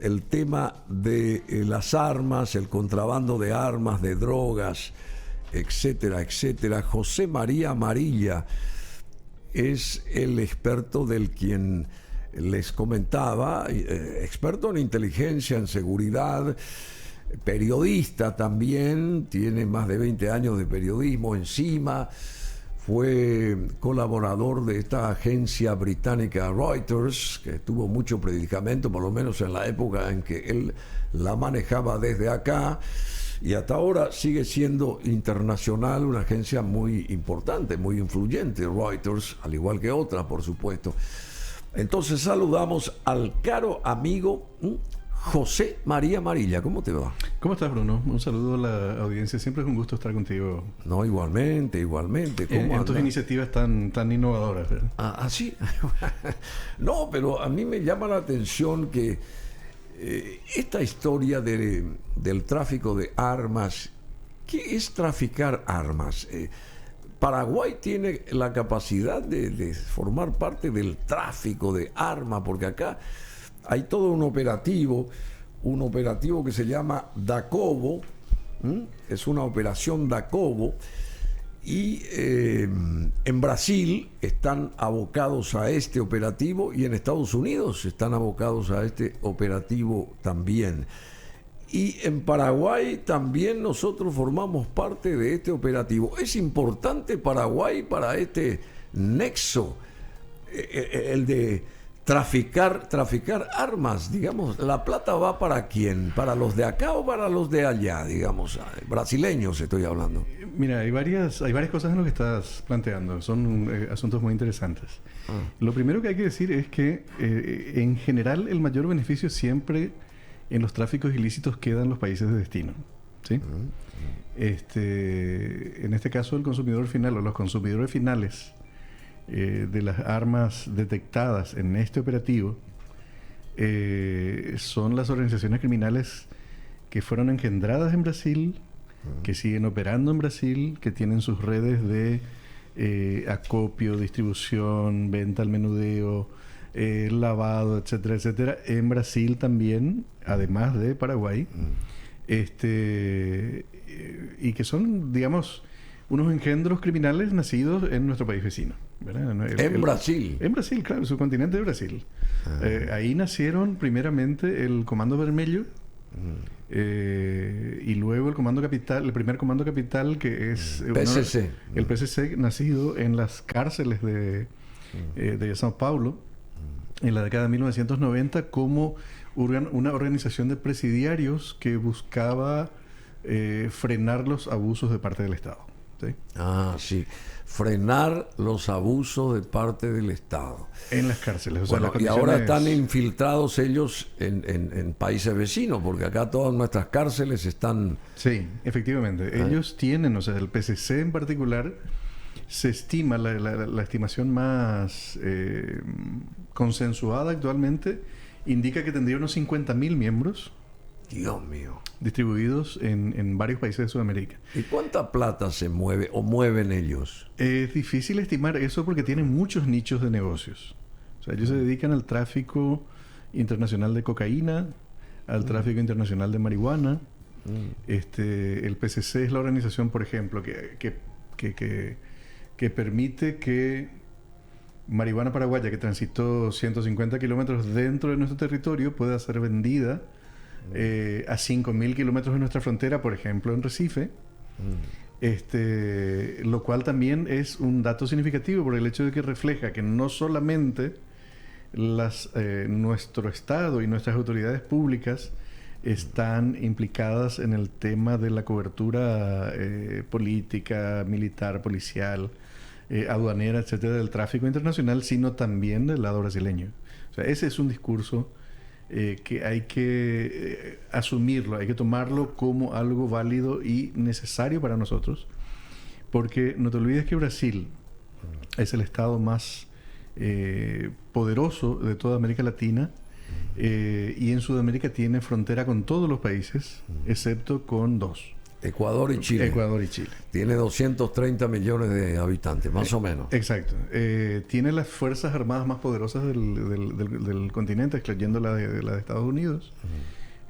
el tema de las armas, el contrabando de armas, de drogas, etcétera, etcétera. José María Amarilla es el experto del quien les comentaba, experto en inteligencia, en seguridad, periodista también, tiene más de 20 años de periodismo encima, fue colaborador de esta agencia británica Reuters, que tuvo mucho predicamento, por lo menos en la época en que él la manejaba desde acá, y hasta ahora sigue siendo internacional, una agencia muy importante, muy influyente, Reuters, al igual que otras, por supuesto. Entonces saludamos al caro amigo José María Amarilla. ¿Cómo te va? ¿Cómo estás, Bruno? Un saludo a la audiencia. Siempre es un gusto estar contigo. No, igualmente, igualmente. En tus iniciativas tan innovadoras, ¿verdad? Ah, sí. No, pero a mí me llama la atención que esta historia del tráfico de armas, ¿qué es traficar armas? Paraguay tiene la capacidad de formar parte del tráfico de armas, porque acá hay todo un operativo que se llama Dacobo, es una operación Dacobo, y en Brasil están abocados a este operativo y en Estados Unidos están abocados a este operativo también. Y en Paraguay también nosotros formamos parte de este operativo. Es importante Paraguay para este nexo, el de traficar armas, digamos. ¿La plata va para quién? ¿Para los de acá o para los de allá, digamos? Brasileños estoy hablando. Mira, hay varias cosas en lo que estás planteando. Son asuntos muy interesantes. Lo primero que hay que decir es que en general el mayor beneficio siempre en los tráficos ilícitos quedan los países de destino, ¿sí? En este caso el consumidor final o los consumidores finales de las armas detectadas en este operativo son las organizaciones criminales que fueron engendradas en Brasil, que siguen operando en Brasil, que tienen sus redes de acopio, distribución, venta al menudeo, lavado, etcétera, etcétera, en Brasil también, además de Paraguay, y que son, digamos, unos engendros criminales nacidos en nuestro país vecino, ¿verdad? Brasil. En Brasil, claro, el subcontinente de Brasil. Ahí nacieron primeramente el Comando Vermelho, y luego el primer Comando Capital, que es PCC. El PCC, nacido en las cárceles de São Paulo en la década de 1990 como una organización de presidiarios que buscaba frenar los abusos de parte del Estado, ¿sí? Ah, sí. Frenar los abusos de parte del Estado. En las cárceles. O sea, bueno, las y ahora están infiltrados ellos en países vecinos, porque acá todas nuestras cárceles están... Sí, efectivamente. Ellos tienen, o sea, el PCC en particular, se estima, la estimación más consensuada actualmente, indica que tendría unos 50.000 miembros. Dios mío. Distribuidos en varios países de Sudamérica. ¿Y cuánta plata se mueve o mueven ellos? Es difícil estimar eso porque tienen muchos nichos de negocios. O sea, ellos se dedican al tráfico internacional de cocaína, al tráfico internacional de marihuana. El PCC es la organización, por ejemplo, que permite que marihuana paraguaya que transitó 150 kilómetros dentro de nuestro territorio pueda ser vendida a 5.000 kilómetros de nuestra frontera, por ejemplo, en Recife. Lo cual también es un dato significativo por el hecho de que refleja que no solamente nuestro Estado y nuestras autoridades públicas están implicadas en el tema de la cobertura política, militar, policial, aduanera, etcétera, del tráfico internacional, sino también del lado brasileño. O sea, ese es un discurso que hay que asumirlo, hay que tomarlo como algo válido y necesario para nosotros, porque no te olvides que Brasil es el estado más poderoso de toda América Latina, y en Sudamérica tiene frontera con todos los países, excepto con dos. Ecuador y Chile. Ecuador y Chile. Tiene 230 millones de habitantes, más o menos. Exacto. Tiene las fuerzas armadas más poderosas del continente, excluyendo la de Estados Unidos.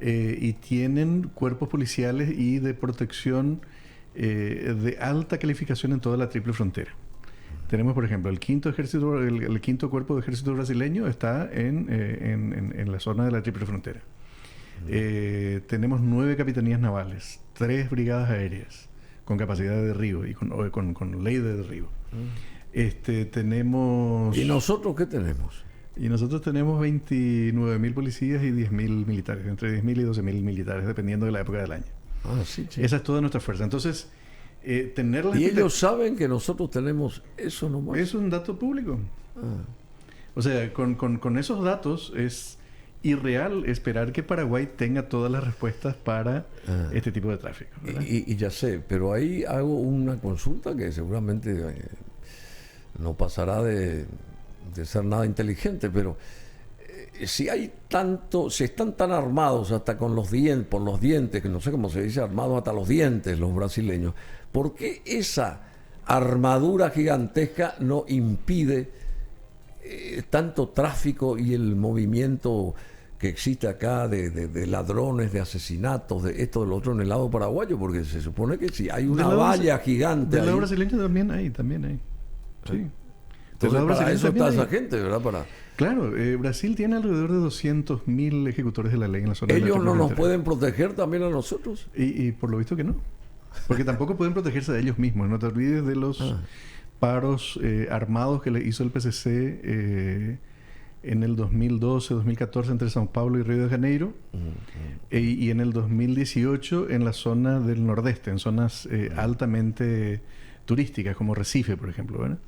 Y tienen cuerpos policiales y de protección de alta calificación en toda la triple frontera. Tenemos, por ejemplo, el quinto cuerpo de ejército brasileño está en la zona de la triple frontera. Tenemos 9 capitanías navales, 3 brigadas aéreas con capacidad de derribo y con ley de derribo. Tenemos... ¿Y nosotros qué tenemos? Y nosotros tenemos 29.000 policías y 10.000 militares, entre 10.000 y 12.000 militares, dependiendo de la época del año. Sí. Esa es toda nuestra fuerza. Entonces, ¿Y ellos saben que nosotros tenemos eso nomás? Es un dato público. O sea, con esos datos es irreal esperar que Paraguay tenga todas las respuestas para este tipo de tráfico, ¿verdad? Y ya sé, pero ahí hago una consulta que seguramente no pasará de ser nada inteligente, pero si están tan armados hasta con los dientes, por los dientes, que no sé cómo se dice, armados hasta los dientes los brasileños, ¿por qué esa armadura gigantesca no impide tanto tráfico y el movimiento que existe acá de ladrones, de asesinatos, de esto, de lo otro en el lado paraguayo? Porque se supone que si hay una valla gigante. Del lado brasileño también hay. Sí. Entonces, para eso está esa gente, ¿verdad? Claro, Brasil tiene alrededor de 200.000 ejecutores de la ley en la zona. ¿Ellos no nos pueden proteger también a nosotros? Y por lo visto que no. Porque tampoco pueden protegerse de ellos mismos. No te olvides de los paros armados que le hizo el PCC en el 2012, 2014 entre São Paulo y Río de Janeiro. Y en el 2018 en la zona del nordeste, en zonas altamente turísticas como Recife, por ejemplo, ¿verdad?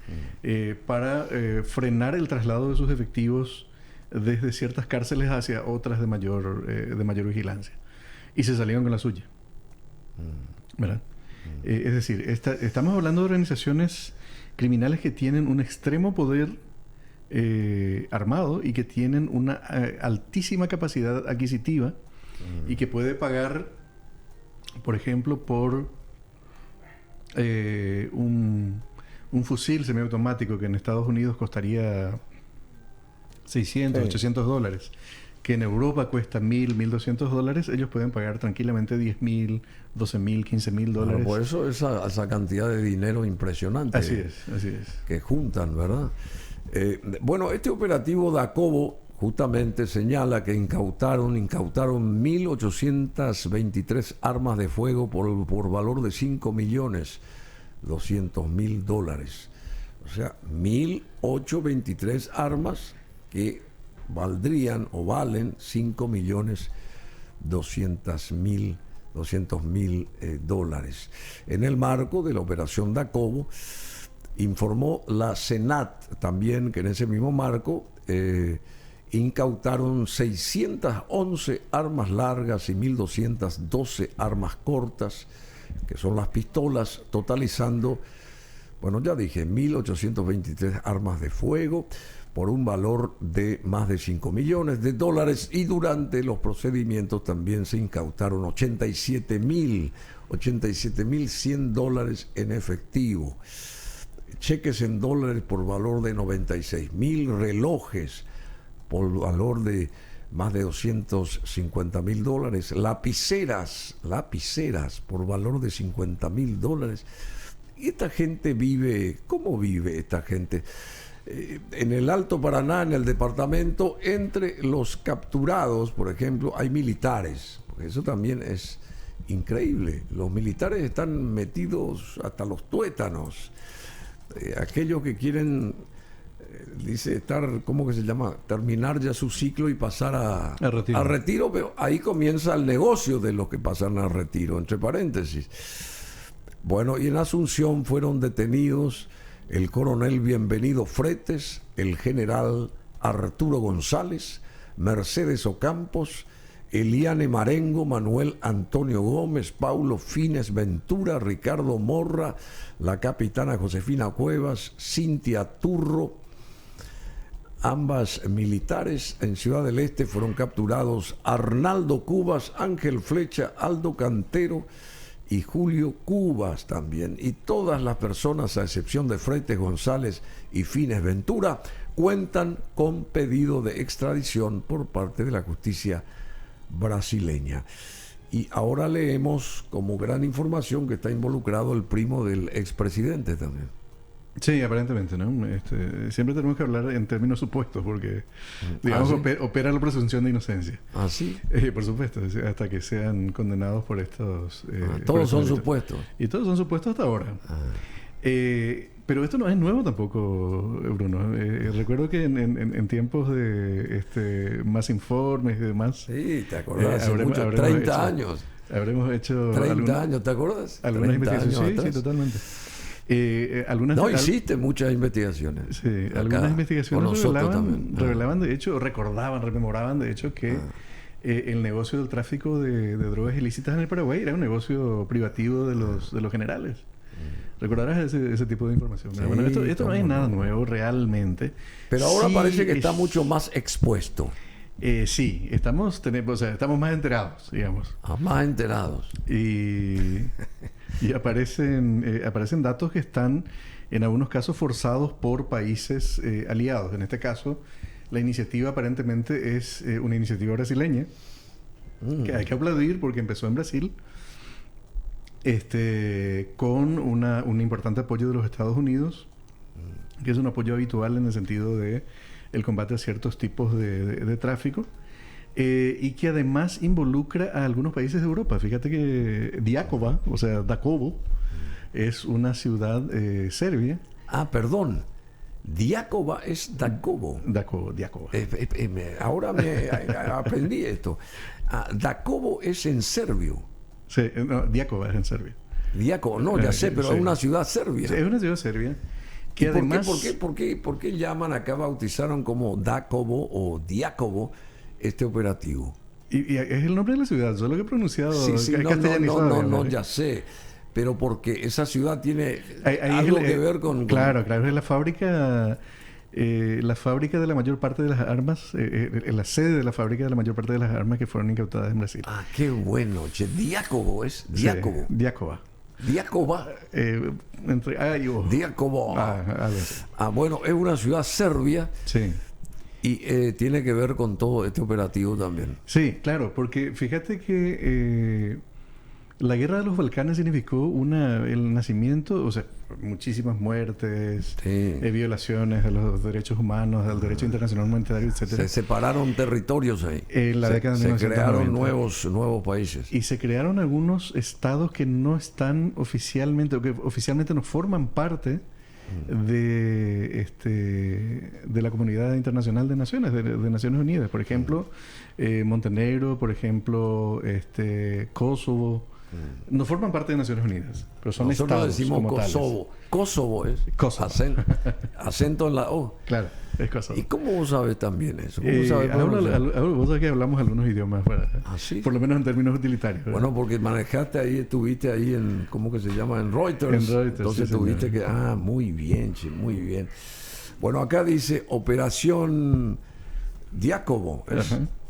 Para frenar el traslado de sus efectivos desde ciertas cárceles hacia otras de mayor vigilancia. Y se salieron con la suya, ¿verdad? Es decir, estamos hablando de organizaciones criminales que tienen un extremo poder armado y que tienen una altísima capacidad adquisitiva y que puede pagar, por ejemplo, por un fusil semiautomático que en Estados Unidos costaría 600, $800, que en Europa cuesta $1,000, $1,200, ellos pueden pagar tranquilamente $10,000, $12,000, $15,000. Bueno, por eso esa cantidad de dinero impresionante. Así es. Que juntan, ¿verdad? Bueno, este operativo Dacobo justamente señala que incautaron 1.823 armas de fuego por valor de $5.200.000. O sea, 1.823 armas que valdrían o valen $5.200.000. En el marco de la operación Dacobo, informó la Senat también que en ese mismo marco incautaron 611 armas largas y 1.212 armas cortas, que son las pistolas, totalizando, bueno, ya dije, 1.823 armas de fuego por un valor de más de $5 millones. Y durante los procedimientos también se incautaron $87.100 en efectivo, cheques en dólares por valor de $96,000, relojes por valor de más de $250,000, lapiceras por valor de $50,000. Y esta gente vive, ¿cómo vive esta gente? En el Alto Paraná, en el departamento, entre los capturados, por ejemplo, hay militares, porque eso también es increíble. Los militares están metidos hasta los tuétanos. Aquellos que quieren, dice, ¿cómo que se llama? Terminar ya su ciclo y pasar a retiro, pero ahí comienza el negocio de los que pasan a retiro, entre paréntesis. Bueno, y en Asunción fueron detenidos el coronel Bienvenido Fretes, el general Arturo González, Mercedes Ocampos, Eliane Marengo, Manuel Antonio Gómez, Paulo Fines Ventura, Ricardo Morra, la capitana Josefina Cuevas, Cintia Turro. Ambas militares. En Ciudad del Este fueron capturados Arnaldo Cubas, Ángel Flecha, Aldo Cantero y Julio Cubas también, y todas las personas, a excepción de Freites González y Fines Ventura, cuentan con pedido de extradición por parte de la justicia brasileña. Y ahora leemos como gran información que está involucrado el primo del expresidente también. Sí, aparentemente, ¿no? Siempre tenemos que hablar en términos supuestos porque, digamos, ¿sí? opera la presunción de inocencia. ¿Ah, sí? Por supuesto, hasta que sean condenados por estos... todos son supuestos. Y todos son supuestos hasta ahora. Pero esto no es nuevo tampoco, Bruno. Recuerdo que en tiempos de más informes y demás... Sí, te acordás, habremos 30 hecho, años. Habremos hecho... 30 años, ¿te acuerdas? Algunas investigaciones, sí, totalmente. Hiciste muchas investigaciones. Sí, algunas investigaciones revelaban, de hecho, rememoraban, de hecho, que el negocio del tráfico de drogas ilícitas en el Paraguay era un negocio privativo de los generales. Recordarás ese tipo de información. Sí, bueno, esto no es nada nuevo realmente. Pero ahora parece que está mucho más expuesto. Sí, estamos más enterados, digamos. Más enterados. Y aparecen datos que están, en algunos casos, forzados por países aliados. En este caso, la iniciativa aparentemente es una iniciativa brasileña, que hay que aplaudir porque empezó en Brasil, con un importante apoyo de los Estados Unidos, que es un apoyo habitual en el sentido de el combate a ciertos tipos de tráfico, y que además involucra a algunos países de Europa. Fíjate que Dakovo, es una ciudad serbia. Perdón. Diákova es Dakovo. Diákova. Ahora aprendí esto. Dakovo es en serbio. Sí, no, Diákova es en Serbia. Diákova, no, ya sé, pero sí. Es una ciudad serbia. Sí, es una ciudad serbia. ¿Y además, ¿por qué llaman acá, bautizaron como Dakovo o Diákovo este operativo? Y es el nombre de la ciudad, solo que he pronunciado castellanizado. No, ya sé. Pero porque esa ciudad tiene algo que ver con... Claro, es la fábrica de la mayor parte de las armas, la sede de la fábrica de la mayor parte de las armas que fueron incautadas en Brasil. Qué bueno. Diákovo es. Diákovo. Sí, Diákova. Diákova. Diákova. Bueno, es una ciudad serbia. Sí. Y tiene que ver con todo este operativo también. Sí, claro, porque fíjate que la guerra de los Balcanes significó el nacimiento, muchísimas muertes, violaciones de los derechos humanos, del derecho internacional humanitario, etcétera. Se separaron territorios ahí. En la década de 1990. Se crearon nuevos países. Y se crearon algunos estados que no están oficialmente, o que oficialmente no forman parte de la comunidad internacional de naciones, de Naciones Unidas. Por ejemplo, Montenegro, por ejemplo, Kosovo. No forman parte de Naciones Unidas, pero son nosotros estados decimos como Kosovo. Tales. Kosovo es. Kosovo. Acento en la O. Claro, es Kosovo. ¿Y cómo vos sabes también eso? Vos sabés que hablamos algunos idiomas, ¿sí? Por lo menos en términos utilitarios. ¿verdad? Bueno, porque estuviste ahí en, ¿cómo que se llama? En Reuters. Entonces tuviste que... muy bien, muy bien. Bueno, acá dice Operación Diákovo.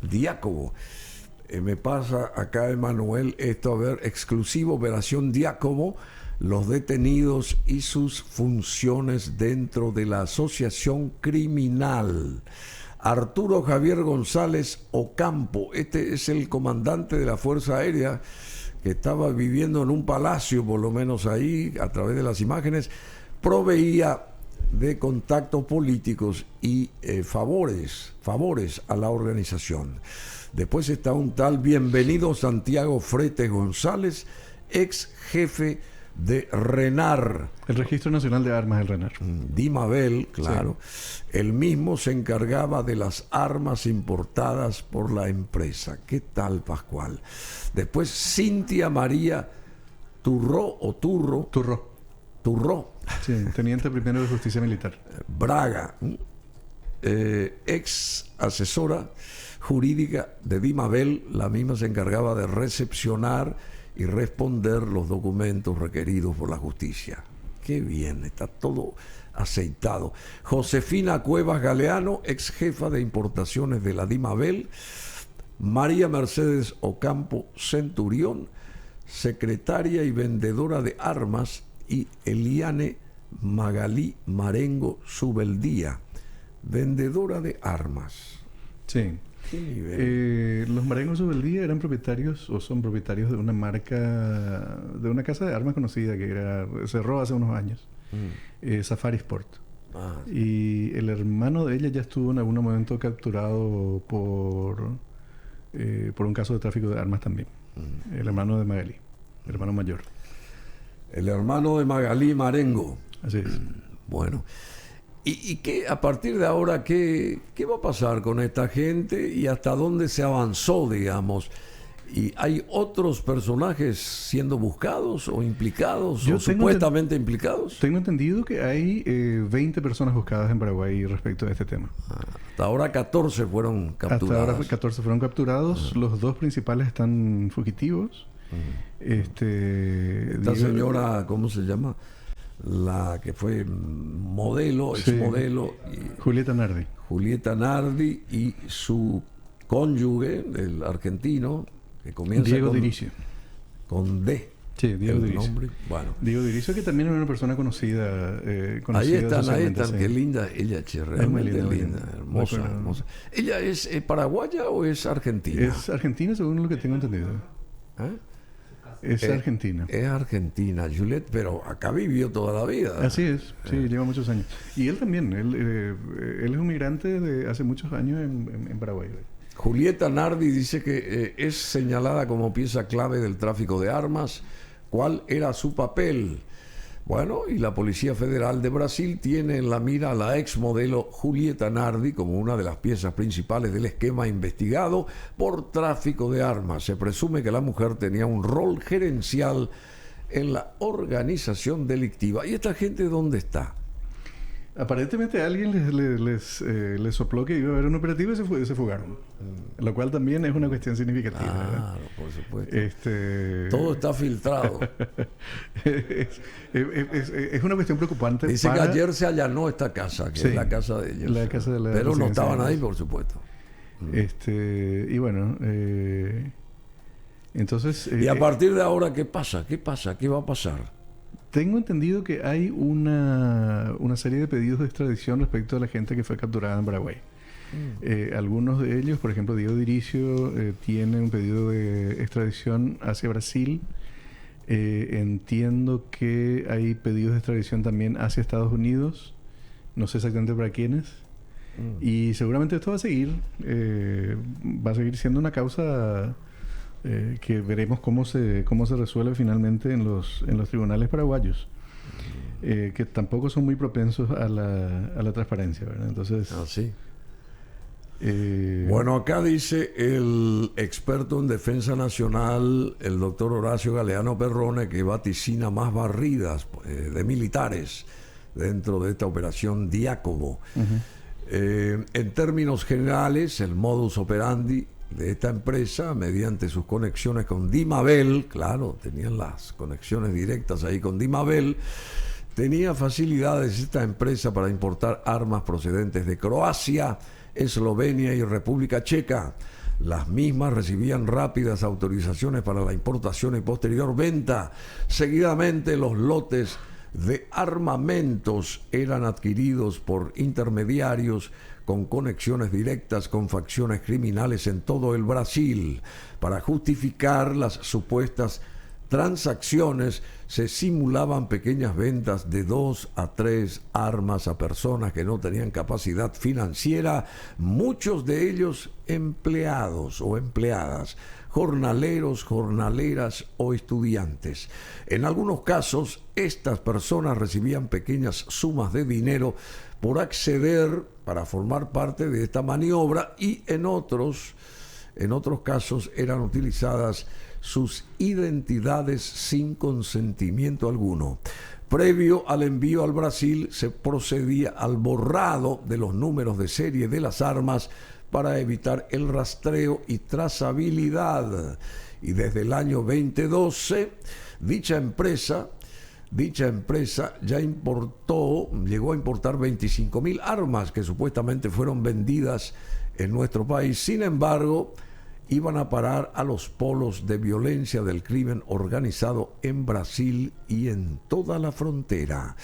Diákovo. Me pasa acá, Emanuel, exclusivo Operación Diákovo, los detenidos y sus funciones dentro de la asociación criminal. Arturo Javier González Ocampo, este es el comandante de la Fuerza Aérea que estaba viviendo en un palacio, por lo menos ahí, a través de las imágenes, proveía de contactos políticos y favores a la organización. Después está un tal Bienvenido Santiago Freites González, ex jefe de RENAR. El Registro Nacional de Armas del RENAR. Dimabel, claro. Sí. Él mismo se encargaba de las armas importadas por la empresa. ¿Qué tal, Pascual? Después Cintia María Turró. Sí, teniente primero de Justicia Militar. Braga, ex asesora jurídica de Dimabel, la misma se encargaba de recepcionar y responder los documentos requeridos por la justicia. Qué bien, está todo aceitado. Josefina Cuevas Galeano, ex jefa de importaciones de la Dimabel. María Mercedes Ocampo Centurión, secretaria y vendedora de armas, y Eliane Magalí Marengo Subeldía, vendedora de armas. Sí. ¿Qué nivel? Los Marengo Subeldía eran propietarios o son propietarios de una marca, de una casa de armas conocida que cerró hace unos años, Safari Sport. Y el hermano de ella ya estuvo en algún momento capturado por un caso de tráfico de armas también. El hermano de Magalí, el hermano mayor. El hermano de Magalí Marengo. Así es. Bueno. ¿Y qué, a partir de ahora, qué va a pasar con esta gente y hasta dónde se avanzó, digamos? ¿Y hay otros personajes siendo buscados o implicados o supuestamente implicados? Tengo entendido que hay 20 personas buscadas en Paraguay respecto a este tema. Hasta ahora 14 fueron capturados. Hasta ahora 14 fueron capturados. Los dos principales están fugitivos. Esta señora, ¿cómo se llama? La que fue modelo, exmodelo. Julieta Nardi. Julieta Nardi y su cónyuge, el argentino, que comienza Diego Diricio. Con D. Sí, Diego Diricio. Bueno. Diego Diricio, que también es una persona conocida. Ahí están. Qué linda ella, realmente linda, hermosa. ¿Ella es paraguaya o es argentina? Es argentina, según lo que tengo entendido. Es argentina. Es argentina, Juliet, pero acá vivió toda la vida. Así es, sí, lleva muchos años. Y él también, él es un migrante de hace muchos años en Paraguay. Julieta Nardi dice que es señalada como pieza clave del tráfico de armas. ¿Cuál era su papel? Bueno, y la Policía Federal de Brasil tiene en la mira a la exmodelo Julieta Nardi como una de las piezas principales del esquema investigado por tráfico de armas. Se presume que la mujer tenía un rol gerencial en la organización delictiva. ¿Y esta gente dónde está? Aparentemente alguien les sopló que iba a haber un operativo y se fugaron. Lo cual también es una cuestión significativa. Claro, por supuesto. Todo está filtrado. Es una cuestión preocupante. Dice que ayer se allanó esta casa, que es la casa de ellos. La casa de la Pero no estaban ahí, por supuesto. Y bueno... entonces... y a partir de ahora, ¿qué pasa? ¿Qué pasa? ¿Qué va a pasar? Tengo entendido que hay una serie de pedidos de extradición respecto a la gente que fue capturada en Paraguay. Algunos de ellos, por ejemplo, Diego Diricio, tiene un pedido de extradición hacia Brasil. Entiendo que hay pedidos de extradición también hacia Estados Unidos. No sé exactamente para quiénes. Y seguramente esto va a seguir. Va a seguir siendo una causa... que veremos cómo se resuelve finalmente en los tribunales paraguayos, que tampoco son muy propensos a la transparencia, ¿verdad? Entonces, sí. Bueno, acá dice el experto en defensa nacional, el doctor Horacio Galeano Perrone, que vaticina más barridas de militares dentro de esta operación Diácobo. En términos generales, el modus operandi de esta empresa, mediante sus conexiones con Dimabel, claro, tenían las conexiones directas ahí con Dimabel, tenía facilidades esta empresa para importar armas procedentes de Croacia, Eslovenia y República Checa. Las mismas recibían rápidas autorizaciones para la importación y posterior venta. Seguidamente, los lotes de armamentos eran adquiridos por intermediarios con conexiones directas con facciones criminales en todo el Brasil. Para justificar las supuestas transacciones, se simulaban pequeñas ventas de 2 a 3 armas a personas que no tenían capacidad financiera, muchos de ellos empleados o empleadas, jornaleros, jornaleras o estudiantes. En algunos casos, estas personas recibían pequeñas sumas de dinero por acceder para formar parte de esta maniobra, y en otros casos eran utilizadas sus identidades sin consentimiento alguno. Previo al envío al Brasil, se procedía al borrado de los números de serie de las armas para evitar el rastreo y trazabilidad. Y desde el año 2012, dicha empresa ya llegó a importar 25.000 armas que supuestamente fueron vendidas en nuestro país. Sin embargo, iban a parar a los polos de violencia del crimen organizado en Brasil y en toda la frontera.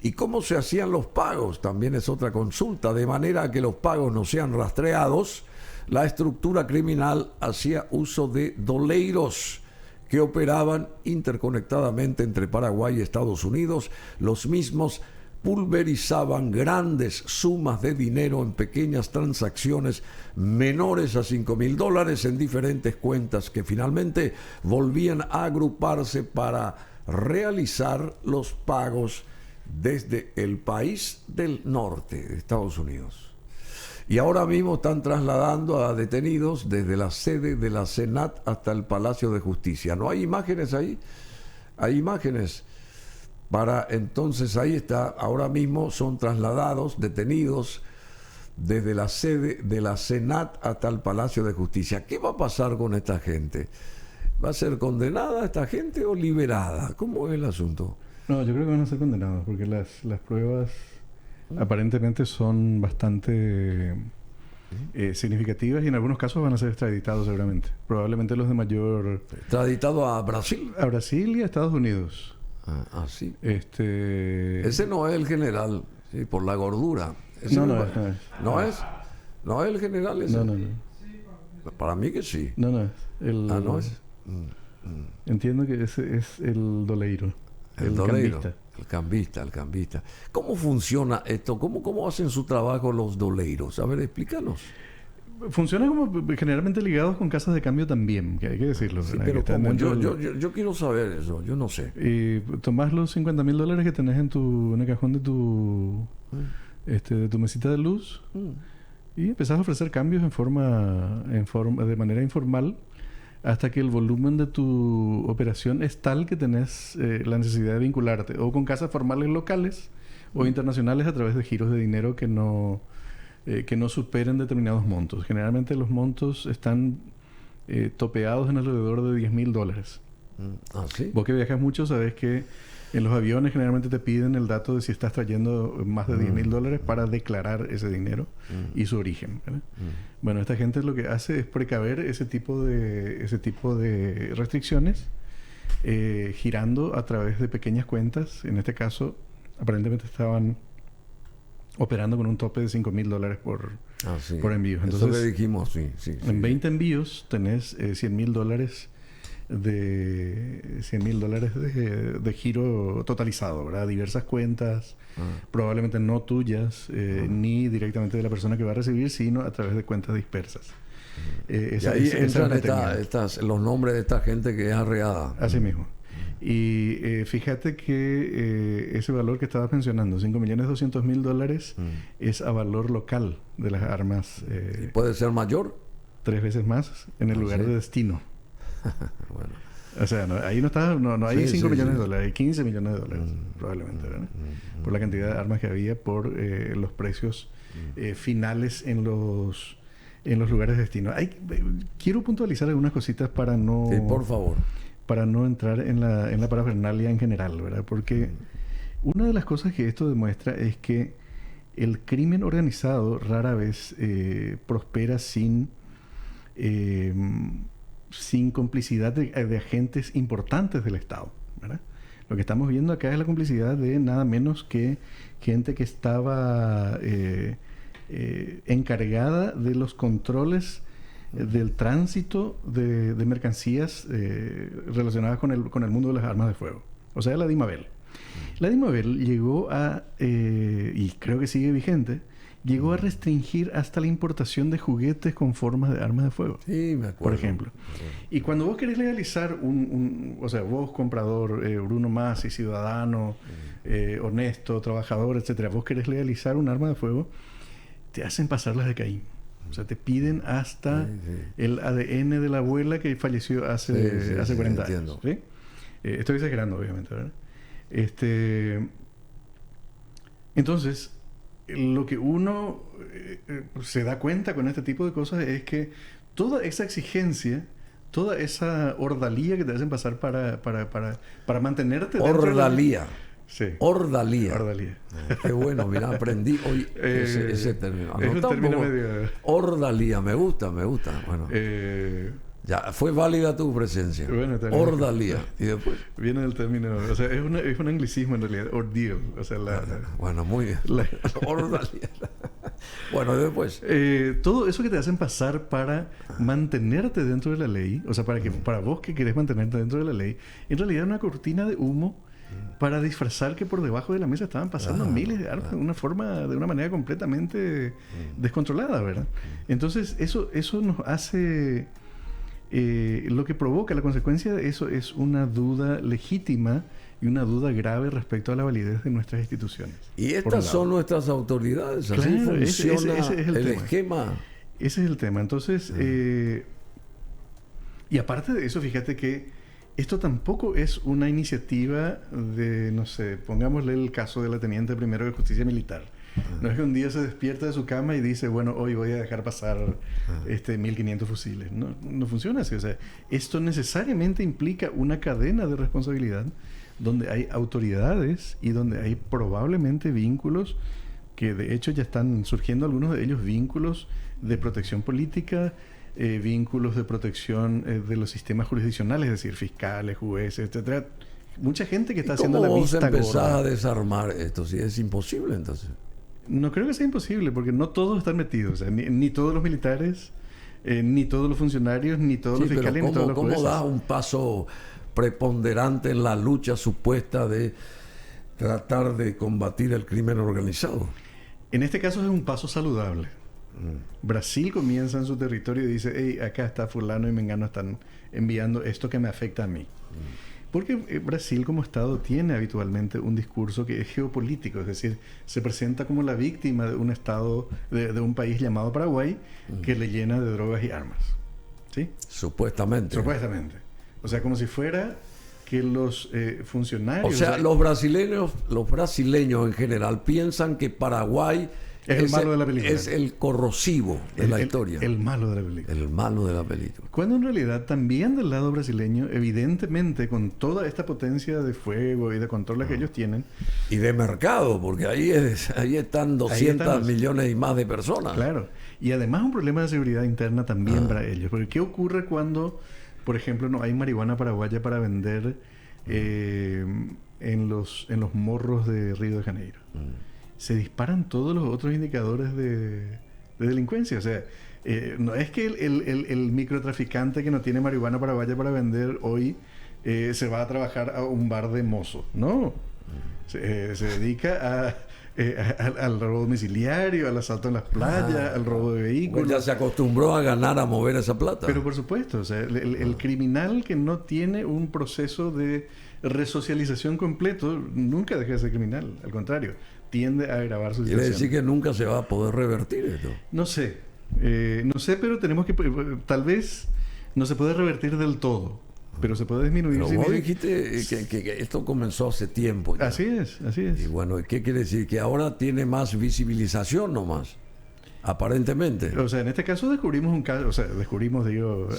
¿Y cómo se hacían los pagos? También es otra consulta. De manera que los pagos no sean rastreados, la estructura criminal hacía uso de doleiros que operaban interconectadamente entre Paraguay y Estados Unidos. Los mismos pulverizaban grandes sumas de dinero en pequeñas transacciones menores a $5.000 en diferentes cuentas que finalmente volvían a agruparse para realizar los pagos desde el país del norte de Estados Unidos. Y ahora mismo están trasladando a detenidos desde la sede de la Senat hasta el Palacio de Justicia. ¿No hay imágenes ahí? Hay imágenes. Entonces ahí está, ahora mismo son trasladados, detenidos desde la sede de la Senat hasta el Palacio de Justicia. ¿Qué va a pasar con esta gente? ¿Va a ser condenada esta gente o liberada? ¿Cómo es el asunto? No, yo creo que van a ser condenados porque las pruebas aparentemente son bastante significativas y en algunos casos van a ser extraditados seguramente. Probablemente los de mayor... ¿Extraditado a Brasil? A Brasil y a Estados Unidos. Sí. Ese no es el general, sí, por la gordura. ¿No es el general ese? No. Para mí que sí. No es. ¿No es? Entiendo que ese es el doleiro. El doleiro. El cambista. ¿Cómo funciona esto? ¿Cómo hacen su trabajo los doleiros? A ver, explícanos. Funciona como generalmente ligados con casas de cambio también, que hay que decirlo. Sí, pero ¿cómo? Yo quiero saber eso, yo no sé. Y tomás los $50.000 que tenés en el cajón de tu mesita de luz y empezás a ofrecer cambios de manera informal hasta que el volumen de tu operación es tal que tenés la necesidad de vincularte o con casas formales locales o internacionales a través de giros de dinero que no superen determinados montos. Generalmente los montos están topeados en alrededor de $10.000. ¿Sí? Vos que viajas mucho sabés que en los aviones generalmente te piden el dato de si estás trayendo más de $10.000 para declarar ese dinero y su origen, ¿verdad? Bueno, esta gente lo que hace es precaver ese tipo de restricciones girando a través de pequeñas cuentas. En este caso, aparentemente estaban operando con un tope de $5.000 por envío. Entonces, eso le dijimos, sí. En 20 envíos tenés $100.000 de giro totalizado, ¿verdad? Diversas cuentas, probablemente no tuyas, ni directamente de la persona que va a recibir, sino a través de cuentas dispersas. Y ahí entran los nombres de esta gente que es arreada. Así mismo. Y fíjate que ese valor que estabas mencionando, $5.200.000, es a valor local de las armas. ¿Y puede ser mayor? 3 veces más en el lugar de destino. Bueno. O sea, ahí no hay $5 millones, hay $15 millones, probablemente, ¿verdad? Por la cantidad de armas que había, por los precios finales en los lugares de destino. Quiero puntualizar algunas cositas para no... Sí, por favor. Para no entrar en la parafernalia en general, ¿verdad? Porque una de las cosas que esto demuestra es que el crimen organizado rara vez prospera sin complicidad de agentes importantes del Estado, ¿verdad? Lo que estamos viendo acá es la complicidad de nada menos que gente que estaba encargada de los controles del tránsito de mercancías relacionadas con el mundo de las armas de fuego. O sea, la DIMABEL. La DIMABEL llegó y creo que sigue vigente, llegó a restringir hasta la importación de juguetes con formas de armas de fuego. Sí, me acuerdo. Por ejemplo. Y cuando vos querés legalizar o sea, vos comprador, Bruno Masi, ciudadano, honesto, trabajador, etcétera, vos querés legalizar un arma de fuego, te hacen pasarlas de Caín. O sea, te piden hasta el ADN de la abuela que falleció hace 40 años. ¿Sí? Estoy exagerando, obviamente, ¿verdad? Entonces, lo que uno se da cuenta con este tipo de cosas es que toda esa exigencia, toda esa ordalía que te hacen pasar para mantenerte... Ordalía. Sí. Ordalía. Ordalía. Qué bueno, mira, aprendí hoy ese término. Es un término medio... Ordalía, me gusta. Bueno, ya, fue válida tu presencia. Bueno, Ordalía. Y después... Viene del término... O sea, es un anglicismo en realidad. Ordeal. O sea, bueno, muy bien. Ordalía. Bueno, después... todo eso que te hacen pasar para mantenerte dentro de la ley, o sea, para vos que querés mantenerte dentro de la ley, en realidad es una cortina de humo para disfrazar que por debajo de la mesa estaban pasando miles de armas de una manera completamente descontrolada, ¿verdad? Entonces, eso nos hace... lo que provoca, la consecuencia de eso es una duda legítima y una duda grave respecto a la validez de nuestras instituciones. Y estas son nuestras autoridades, así claro, funciona ese es el tema. esquema. Ese es el tema. Entonces, y aparte de eso, fíjate que esto tampoco es una iniciativa de, no sé, pongámosle el caso de la teniente primero de justicia militar. No es que un día se despierta de su cama y dice, bueno, hoy voy a dejar pasar 1.500 fusiles. No funciona así. O sea, esto necesariamente implica una cadena de responsabilidad donde hay autoridades y donde hay probablemente vínculos que de hecho ya están surgiendo algunos de ellos, vínculos de protección política, vínculos de protección de los sistemas jurisdiccionales, es decir, fiscales, jueces, etcétera. Mucha gente que está haciendo la vista gorda. ¿Cómo vos empezás a desarmar esto? Si es imposible, entonces. No creo que sea imposible, porque no todos están metidos. O sea, ni todos los militares, ni todos los funcionarios, ni todos los fiscales, ni todos los jueces. ¿Cómo das un paso preponderante en la lucha supuesta de tratar de combatir el crimen organizado? En este caso es un paso saludable. Brasil comienza en su territorio y dice, hey, acá está fulano y mengano están enviando esto que me afecta a mí. Porque Brasil como Estado tiene habitualmente un discurso que es geopolítico, es decir, se presenta como la víctima de un Estado, de un país llamado Paraguay, que le llena de drogas y armas. ¿Sí? Supuestamente. O sea, como si fuera que los funcionarios... O sea, los brasileños en general piensan que Paraguay es el malo de la película. Es el corrosivo de la historia. El malo de la película. El malo de la película. Cuando en realidad también del lado brasileño, evidentemente, con toda esta potencia de fuego y de control que ellos tienen... Y de mercado, porque ahí están 200 millones y más de personas. Claro. Y además un problema de seguridad interna también para ellos. Porque ¿qué ocurre cuando, por ejemplo, no hay marihuana paraguaya para vender en los morros de Río de Janeiro? Se disparan todos los otros indicadores de delincuencia. O sea, no es que el microtraficante que no tiene marihuana paraguaya para vender hoy se va a trabajar a un bar de mozo. No. Se dedica al robo domiciliario, al asalto en las playas, al robo de vehículos. Pues ya se acostumbró a ganar, a mover esa plata. Pero por supuesto, o sea, el criminal que no tiene un proceso de resocialización completo nunca deja de ser criminal. Al contrario, tiende a agravar su situación. Quiere decir que nunca se va a poder revertir esto. No sé, pero tenemos que... Tal vez no se puede revertir del todo, pero se puede disminuir. Pero vos dijiste que esto comenzó hace tiempo ya. Así es. Y bueno, ¿qué quiere decir? Que ahora tiene más visibilización nomás, aparentemente. O sea, en este caso descubrimos un caso, Sí,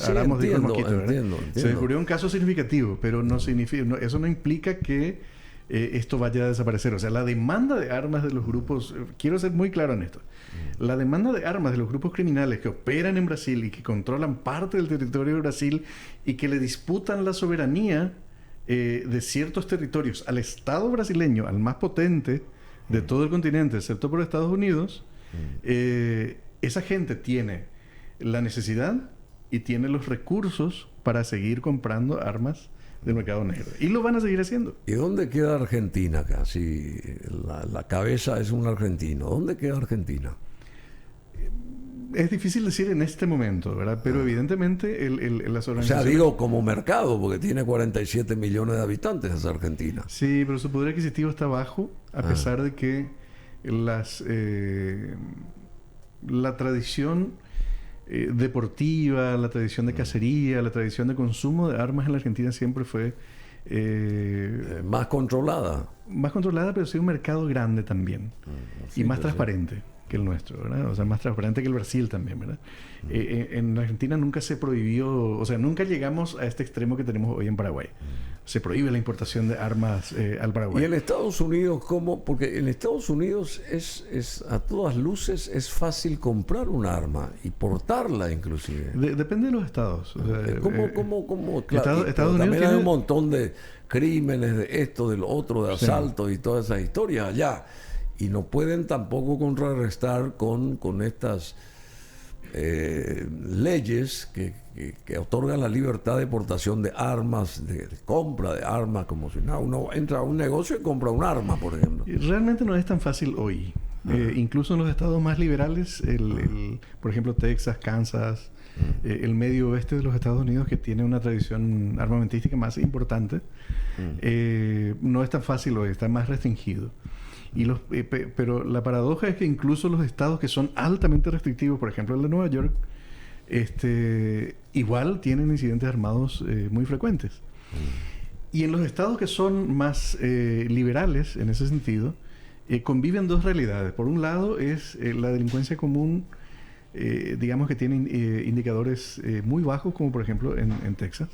Aramos dijo el mosquito, entiendo. Se descubrió un caso significativo, pero no significa, eso no implica que esto vaya a desaparecer. O sea, la demanda de armas de los grupos, quiero ser muy claro en esto, la demanda de armas de los grupos criminales que operan en Brasil y que controlan parte del territorio de Brasil y que le disputan la soberanía de ciertos territorios al Estado brasileño, al más potente de todo el continente, excepto por Estados Unidos, esa gente tiene la necesidad y tiene los recursos para seguir comprando armas del mercado negro. Y lo van a seguir haciendo. ¿Y dónde queda Argentina acá? Si la cabeza es un argentino, ¿dónde queda Argentina? Es difícil decir en este momento, ¿verdad? Pero evidentemente las organizaciones... O sea, digo como mercado, porque tiene 47 millones de habitantes esa Argentina. Sí, pero su poder adquisitivo está bajo, a pesar de que la tradición deportiva, la tradición de cacería, la tradición de consumo de armas en la Argentina siempre fue... más controlada. Más controlada, pero sí un mercado grande también. Y más transparente que el nuestro, ¿verdad? O sea, más transparente que el Brasil también, ¿verdad? En la Argentina nunca se prohibió... O sea, nunca llegamos a este extremo que tenemos hoy en Paraguay. O se prohíbe la importación de armas al Paraguay. ¿Y en Estados Unidos cómo? Porque en Estados Unidos es a todas luces es fácil comprar un arma y portarla inclusive. Depende de los estados. O sea, ¿Cómo? Claro, Estados Unidos también tiene hay un montón de crímenes, de esto, del otro, de asaltos y todas esas historias allá. Y no pueden tampoco contrarrestar con estas leyes que otorgan la libertad de portación de armas, de compra de armas, como si uno entra a un negocio y compra un arma, por ejemplo. Realmente no es tan fácil hoy. Incluso en los estados más liberales, por ejemplo, Texas, Kansas, el medio oeste de los Estados Unidos, que tiene una tradición armamentística más importante, no es tan fácil hoy, está más restringido. Pero la paradoja es que incluso los estados que son altamente restrictivos, por ejemplo el de Nueva York, igual tienen incidentes armados muy frecuentes. Y en los estados que son más liberales en ese sentido, conviven dos realidades. Por un lado es la delincuencia común, digamos que tiene indicadores muy bajos, como por ejemplo en Texas.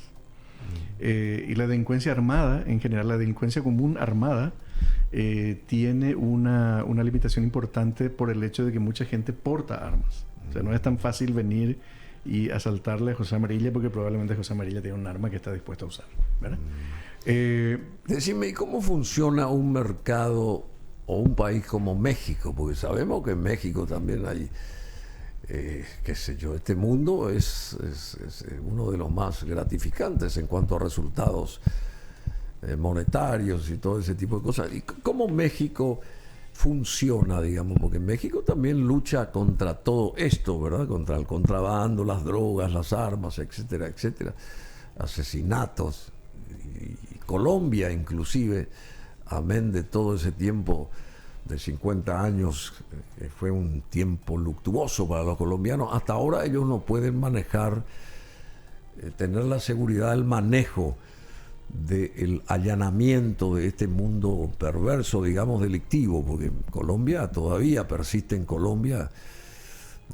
Y la delincuencia armada, en general la delincuencia común armada, tiene una limitación importante por el hecho de que mucha gente porta armas. O sea, no es tan fácil venir y asaltarle a José Amarilla porque probablemente José Amarilla tiene un arma que está dispuesto a usar, ¿verdad? Decime, ¿y cómo funciona un mercado o un país como México? Porque sabemos que en México también hay, qué sé yo, este mundo es uno de los más gratificantes en cuanto a resultados monetarios y todo ese tipo de cosas. ¿Y cómo México funciona, digamos? Porque México también lucha contra todo esto, ¿verdad? Contra el contrabando, las drogas, las armas, etcétera, etcétera. Asesinatos. Y Colombia, inclusive, amén de todo ese tiempo de 50 años, que fue un tiempo luctuoso para los colombianos, hasta ahora ellos no pueden manejar, tener la seguridad del manejo del allanamiento de este mundo perverso, digamos, delictivo, porque Colombia todavía persiste en Colombia,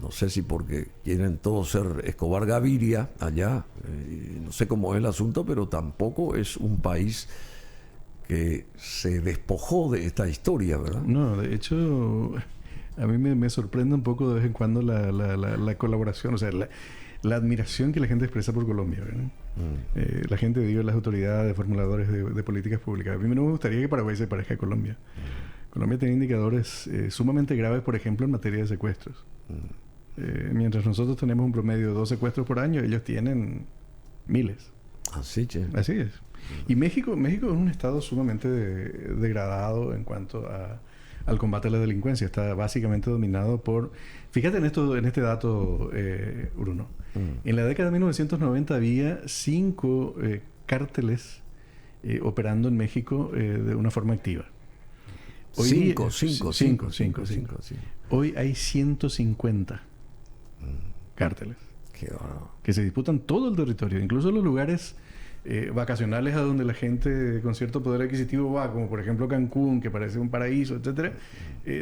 no sé si porque quieren todos ser Escobar Gaviria allá, no sé cómo es el asunto, pero tampoco es un país que se despojó de esta historia, ¿verdad? No, de hecho, a mí me sorprende un poco de vez en cuando la colaboración, o sea, la admiración que la gente expresa por Colombia, ¿verdad? La gente, digo, las autoridades, formuladores de políticas públicas. A mí no me gustaría que Paraguay se parezca a Colombia. Colombia tiene indicadores sumamente graves, por ejemplo, en materia de secuestros. Mientras nosotros tenemos un promedio de 2 secuestros por año, ellos tienen miles. Así, che. Así es. Y México es un estado sumamente degradado en cuanto al combate a la delincuencia. Está básicamente dominado por... Fíjate en este dato, Bruno. En la década de 1990 había 5 cárteles operando en México de una forma activa. Hoy 5. Hoy hay 150 cárteles que se disputan todo el territorio, incluso los lugares vacacionales a donde la gente con cierto poder adquisitivo va, como por ejemplo Cancún, que parece un paraíso, etcétera,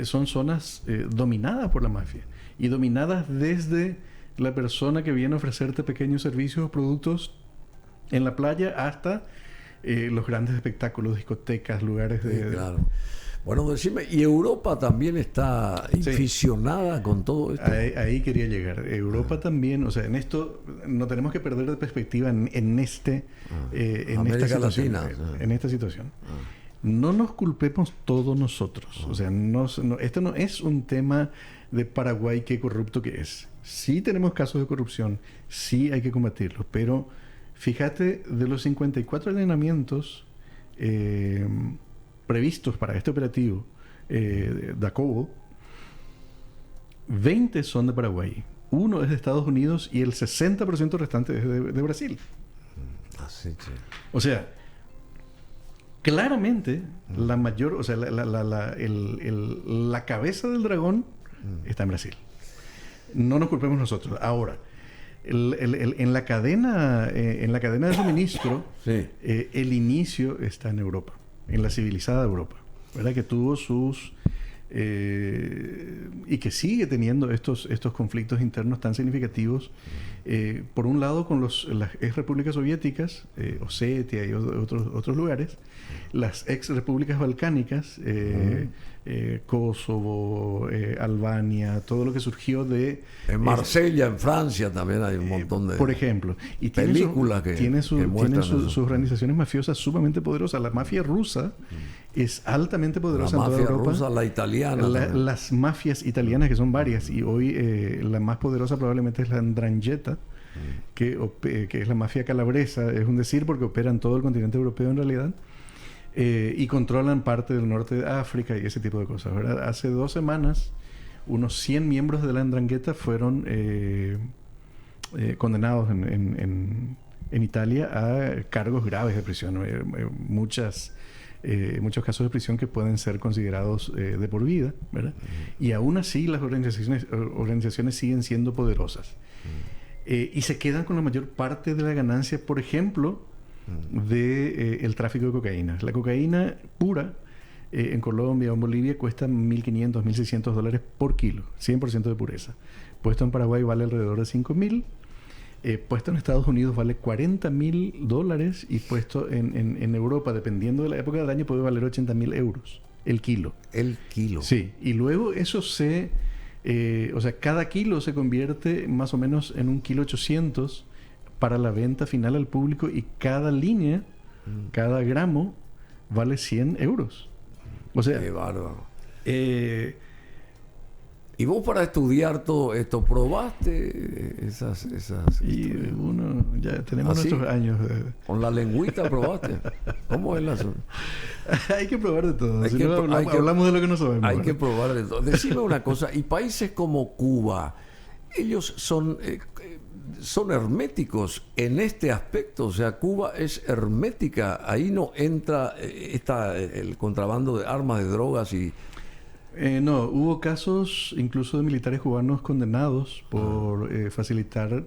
son zonas dominadas por la mafia y dominadas desde la persona que viene a ofrecerte pequeños servicios o productos en la playa hasta los grandes espectáculos, discotecas, lugares de... Claro. Bueno, decime, ¿y Europa también está inficionada con todo esto? Ahí quería llegar. Europa también, o sea, en esto no tenemos que perder de perspectiva en esta situación. En esta situación. No nos culpemos todos nosotros. O sea, esto no es un tema de Paraguay, qué corrupto que es. Sí tenemos casos de corrupción, sí hay que combatirlos, pero fíjate, de los 54 allanamientos previstos para este operativo Dacobo, 20 son de Paraguay, 1 es de Estados Unidos y el 60% restante es de Brasil. Así, sí. O sea, claramente la mayor, o sea, la cabeza del dragón está en Brasil. No nos culpemos nosotros. Ahora, en la cadena de suministro, el inicio está en Europa, en la civilizada Europa, ¿verdad? Que tuvo sus y que sigue teniendo estos conflictos internos tan significativos, por un lado con las ex repúblicas soviéticas, Osetia y otros lugares, las ex repúblicas balcánicas, Kosovo, Albania, todo lo que surgió de... En Marsella, en Francia, también hay un montón de... Por ejemplo. Y películas que tienen sus organizaciones mafiosas sumamente poderosas. La mafia rusa es altamente poderosa en toda Europa. La mafia rusa, la italiana. Las mafias italianas, que son varias, y hoy la más poderosa probablemente es la 'Ndrangheta, que es la mafia calabresa, es un decir porque opera en todo el continente europeo en realidad, y controlan parte del norte de África y ese tipo de cosas, ¿verdad? Hace 2 semanas, unos 100 miembros de la 'Ndrangheta fueron condenados en Italia a cargos graves de prisión. Muchos casos de prisión que pueden ser considerados de por vida, ¿verdad? Y aún así las organizaciones siguen siendo poderosas. Y se quedan con la mayor parte de la ganancia, por ejemplo, el tráfico de cocaína. La cocaína pura en Colombia o en Bolivia cuesta $1.500, $1.600 por kilo, 100% de pureza. Puesto en Paraguay vale alrededor de $5.000. Puesto en Estados Unidos vale $40.000 y puesto en Europa, dependiendo de la época del año, puede valer 80.000 euros el kilo. El kilo. Sí, y luego eso o sea, cada kilo se convierte más o menos en 1.800 kilos para la venta final al público, y cada línea, cada gramo, vale 100 euros. O sea... ¡Qué bárbaro! ¿Y vos para estudiar todo esto probaste esas y uno ya tenemos nuestros años con la lengüita probaste? ¿Cómo es la hay que probar de todo. Hablamos de lo que no sabemos. Hay que probar de todo. Decime una cosa, y países como Cuba, ellos son herméticos en este aspecto. O sea, Cuba es hermética, ahí no entra el contrabando de armas, de drogas y... No, hubo casos incluso de militares cubanos condenados por facilitar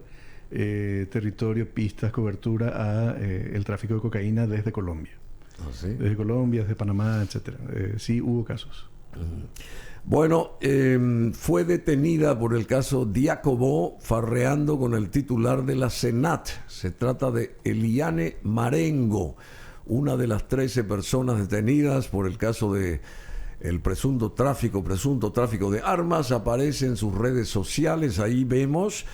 territorio, pistas, cobertura a el tráfico de cocaína desde Colombia. ¿Ah, sí? Desde Colombia, desde Panamá, etcétera. Sí, hubo casos. Bueno, fue detenida por el caso Diácobo farreando con el titular de la Senat. Se trata de Eliane Marengo, una de las 13 personas detenidas por el caso de el presunto tráfico de armas. Aparece en sus redes sociales, ahí vemos,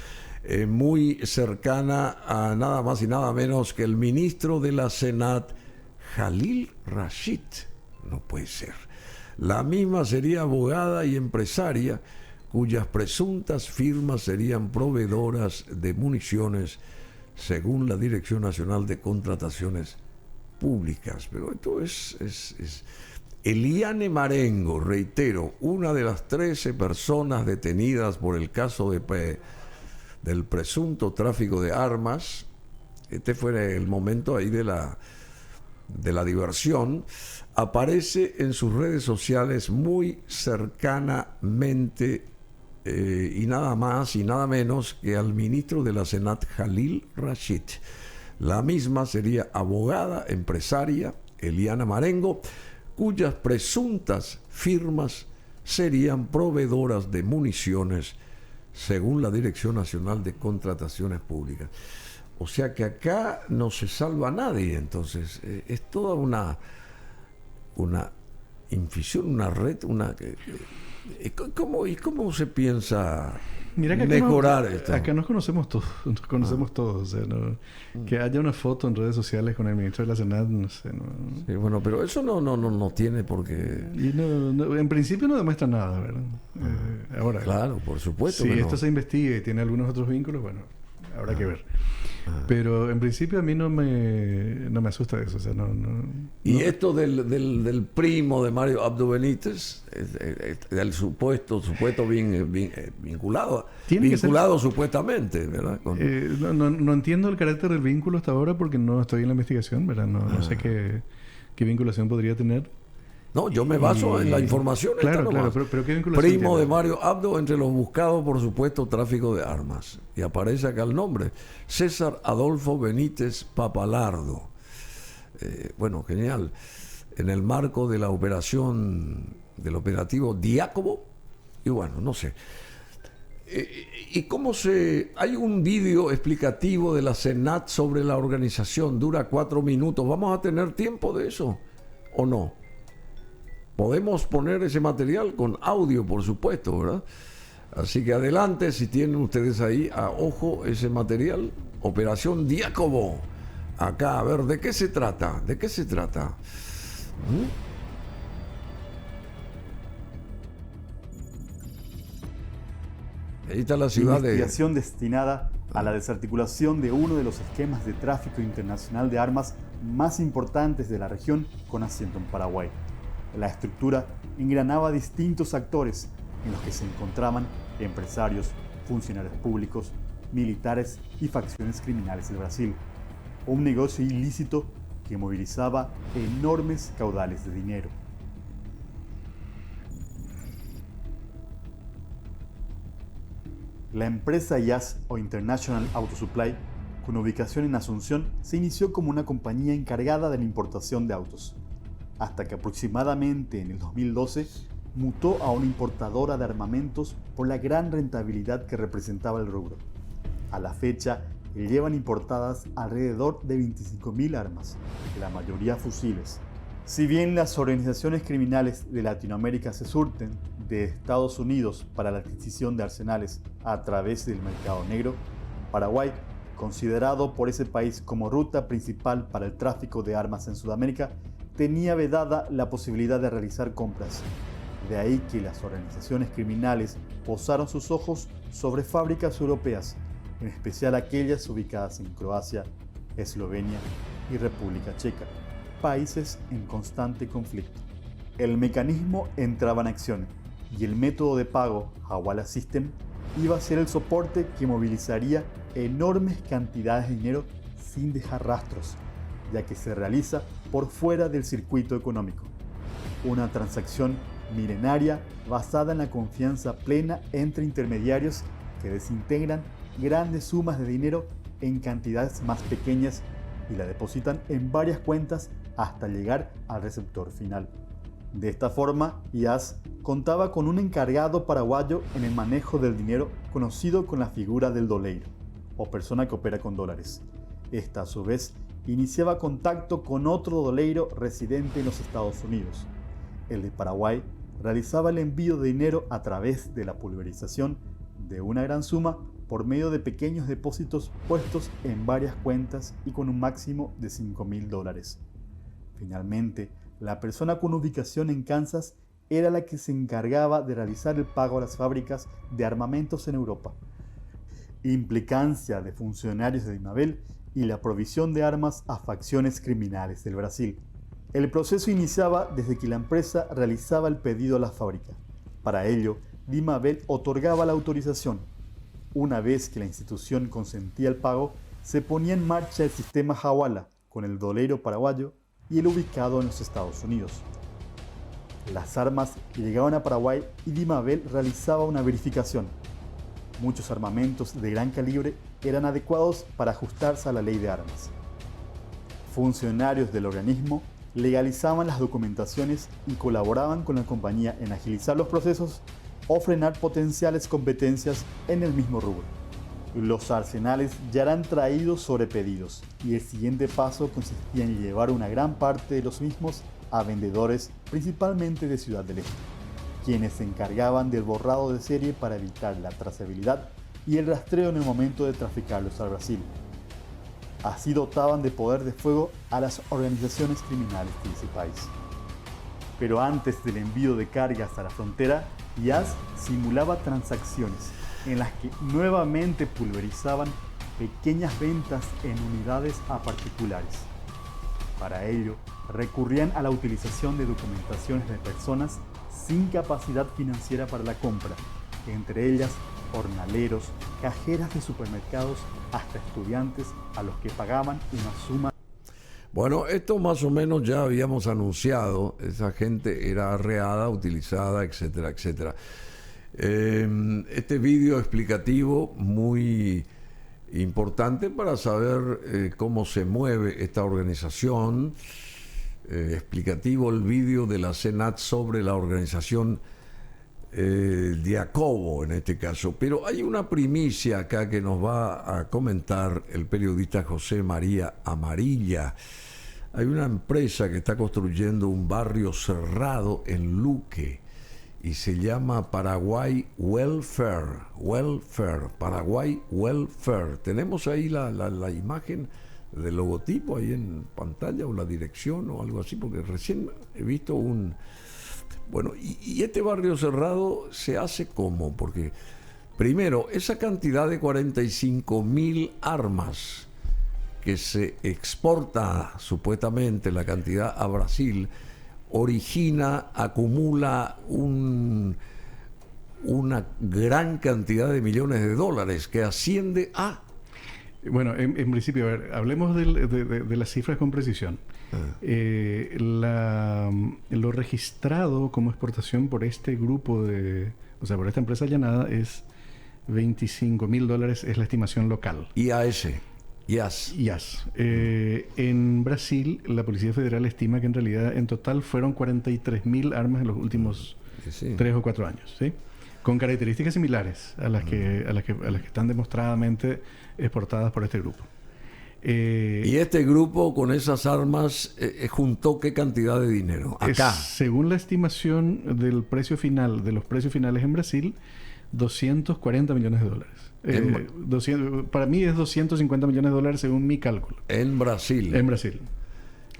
muy cercana a nada más y nada menos que el ministro de la Senat, Jalil Rashid. No puede ser. La misma sería abogada y empresaria, cuyas presuntas firmas serían proveedoras de municiones, según la Dirección Nacional de Contrataciones Públicas. Pero esto es Eliane Marengo, reitero, una de las 13 personas detenidas por el caso del presunto tráfico de armas. Este fue el momento ahí de la diversión. Aparece en sus redes sociales muy cercanamente y nada más y nada menos que al ministro de la Senat, Jalil Rashid. La misma sería abogada, empresaria, Eliane Marengo, cuyas presuntas firmas serían proveedoras de municiones, según la Dirección Nacional de Contrataciones Públicas. O sea que acá no se salva a nadie. Entonces es toda una infusión, una red, ¿cómo se piensa mejorar esto? Acá nos conocemos todos, todos. O sea, que haya una foto en redes sociales con el ministro de la Senat, no sé. Sí, bueno, pero eso no tiene por qué... Y en principio no demuestra nada, ¿verdad? Ahora, claro, por supuesto. Si esto se investiga y tiene algunos otros vínculos, bueno, habrá que ver. Pero en principio a mí no me asusta eso. O sea, y esto del primo de Mario Abdo Benítez, del supuesto bien vinculado supuestamente, ¿verdad? No entiendo el carácter del vínculo hasta ahora porque no estoy en la investigación, ¿verdad? No sé qué vinculación podría tener. No, yo me baso en la información. Claro, pero ¿qué vinculación primo tiene? de Mario Abdo, entre los buscados por supuesto tráfico de armas. Y aparece acá el nombre: César Adolfo Benítez Papalardo. Bueno, genial. En el marco de la operación del operativo Diácobo, y bueno, no sé. ¿Y cómo se...? Hay un vídeo explicativo de la Senat sobre la organización, dura 4 minutos. ¿Vamos a tener tiempo de eso o no? Podemos poner ese material con audio, por supuesto, ¿verdad? Así que adelante, si tienen ustedes ahí a ojo ese material, Operación Diácobo. Acá, a ver, ¿de qué se trata? ¿De qué se trata? Ahí está la ciudad de... Investigación destinada a la desarticulación de uno de los esquemas de tráfico internacional de armas más importantes de la región, con asiento en Paraguay. La estructura engranaba distintos actores en los que se encontraban empresarios, funcionarios públicos, militares y facciones criminales del Brasil. Un negocio ilícito que movilizaba enormes caudales de dinero. La empresa IAS o International Auto Supply, con ubicación en Asunción, se inició como una compañía encargada de la importación de autos, hasta que aproximadamente en el 2012 mutó a una importadora de armamentos por la gran rentabilidad que representaba el rubro. A la fecha, llevan importadas alrededor de 25.000 armas, la mayoría fusiles. Si bien las organizaciones criminales de Latinoamérica se surten de Estados Unidos para la adquisición de arsenales a través del mercado negro, Paraguay, considerado por ese país como ruta principal para el tráfico de armas en Sudamérica, tenía vedada la posibilidad de realizar compras. De ahí que las organizaciones criminales posaron sus ojos sobre fábricas europeas, en especial aquellas ubicadas en Croacia, Eslovenia y República Checa, países en constante conflicto. El mecanismo entraba en acción y el método de pago, Hawala System, iba a ser el soporte que movilizaría enormes cantidades de dinero sin dejar rastros, ya que se realiza por fuera del circuito económico. Una transacción milenaria basada en la confianza plena entre intermediarios que desintegran grandes sumas de dinero en cantidades más pequeñas y la depositan en varias cuentas hasta llegar al receptor final. De esta forma, IAS contaba con un encargado paraguayo en el manejo del dinero conocido con la figura del doleiro, o persona que opera con dólares. Esta, a su vez, iniciaba contacto con otro doleiro residente en los Estados Unidos. El de Paraguay realizaba el envío de dinero a través de la pulverización de una gran suma por medio de pequeños depósitos puestos en varias cuentas y con un máximo de $5.000. Finalmente, la persona con ubicación en Kansas era la que se encargaba de realizar el pago a las fábricas de armamentos en Europa. Implicancia de funcionarios de Dimabel y la provisión de armas a facciones criminales del Brasil. El proceso iniciaba desde que la empresa realizaba el pedido a la fábrica. Para ello, Dimabel otorgaba la autorización. Una vez que la institución consentía el pago, se ponía en marcha el sistema Hawala con el doleiro paraguayo y el ubicado en los Estados Unidos. Las armas llegaban a Paraguay y Dimabel realizaba una verificación. Muchos armamentos de gran calibre eran adecuados para ajustarse a la ley de armas. Funcionarios del organismo legalizaban las documentaciones y colaboraban con la compañía en agilizar los procesos o frenar potenciales competencias en el mismo rubro. Los arsenales ya eran traídos sobre pedidos y el siguiente paso consistía en llevar una gran parte de los mismos a vendedores, principalmente de Ciudad del Este, quienes se encargaban del borrado de serie para evitar la trazabilidad y el rastreo en el momento de traficarlos al Brasil. Así dotaban de poder de fuego a las organizaciones criminales de ese país. Pero antes del envío de cargas a la frontera, IAS simulaba transacciones en las que nuevamente pulverizaban pequeñas ventas en unidades a particulares. Para ello, recurrían a la utilización de documentaciones de personas sin capacidad financiera para la compra, entre ellas jornaleros, cajeras de supermercados, hasta estudiantes a los que pagaban una suma. Bueno, esto más o menos ya habíamos anunciado, esa gente era arreada, utilizada, etcétera, etcétera. Este vídeo explicativo muy importante para saber cómo se mueve esta organización, explicativo el vídeo de la Senat sobre la organización Jacobo en este caso. Pero hay una primicia acá que nos va a comentar el periodista José María Amarilla. Hay una empresa que está construyendo un barrio cerrado en Luque y se llama Paraguay Welfare. Paraguay Welfare. Tenemos ahí la imagen del logotipo ahí en pantalla, o la dirección o algo así, porque recién he visto un... Bueno, y este barrio cerrado se hace ¿cómo? Porque primero, esa cantidad de 45.000 armas que se exporta supuestamente la cantidad a Brasil, acumula una gran cantidad de millones de dólares que asciende a... Bueno, en principio, a ver, hablemos de las cifras con precisión. Lo registrado como exportación por este grupo por esta empresa allanada es $25.000, es la estimación local. IAS. En Brasil, la Policía Federal estima que en realidad en total fueron 43.000 armas en los últimos 3 o 4 años, ¿sí? Con características similares a las que están demostradamente exportadas por este grupo. Y este grupo con esas armas juntó ¿qué cantidad de dinero? Acá. Según la estimación del precio final, de los precios finales en Brasil, $240 millones. Para mí es $250 millones según mi cálculo. En Brasil.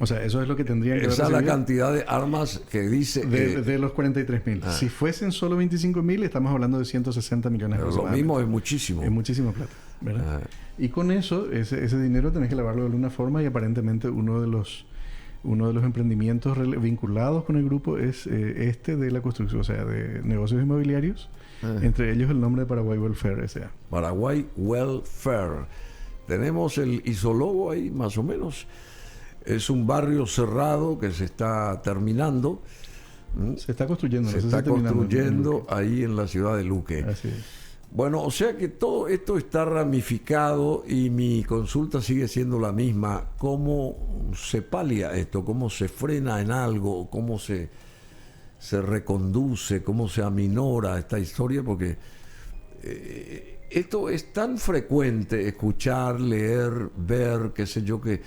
O sea, eso es lo que tendrían que haber recibido. Esa es la cantidad de armas que dice... De los 43.000. Si fuesen solo 25.000, estamos hablando de 150 millones. Pero lo mismo es muchísimo. Es muchísima plata, ¿verdad? Y con eso, ese dinero tenés que lavarlo de alguna forma, y aparentemente uno de los emprendimientos vinculados con el grupo es de la construcción, o sea, de negocios inmobiliarios. Entre ellos el nombre de Paraguay Welfare S.A. Paraguay Welfare. Tenemos el isólogo ahí, más o menos. Es un barrio cerrado que se está terminando. Se está construyendo. Se está construyendo ahí en la ciudad de Luque. Así es. Bueno, o sea que todo esto está ramificado, y mi consulta sigue siendo la misma. ¿Cómo se palia esto? ¿Cómo se frena en algo? ¿Cómo se reconduce? ¿Cómo se aminora esta historia? Porque esto es tan frecuente, escuchar, leer, ver, qué sé yo, que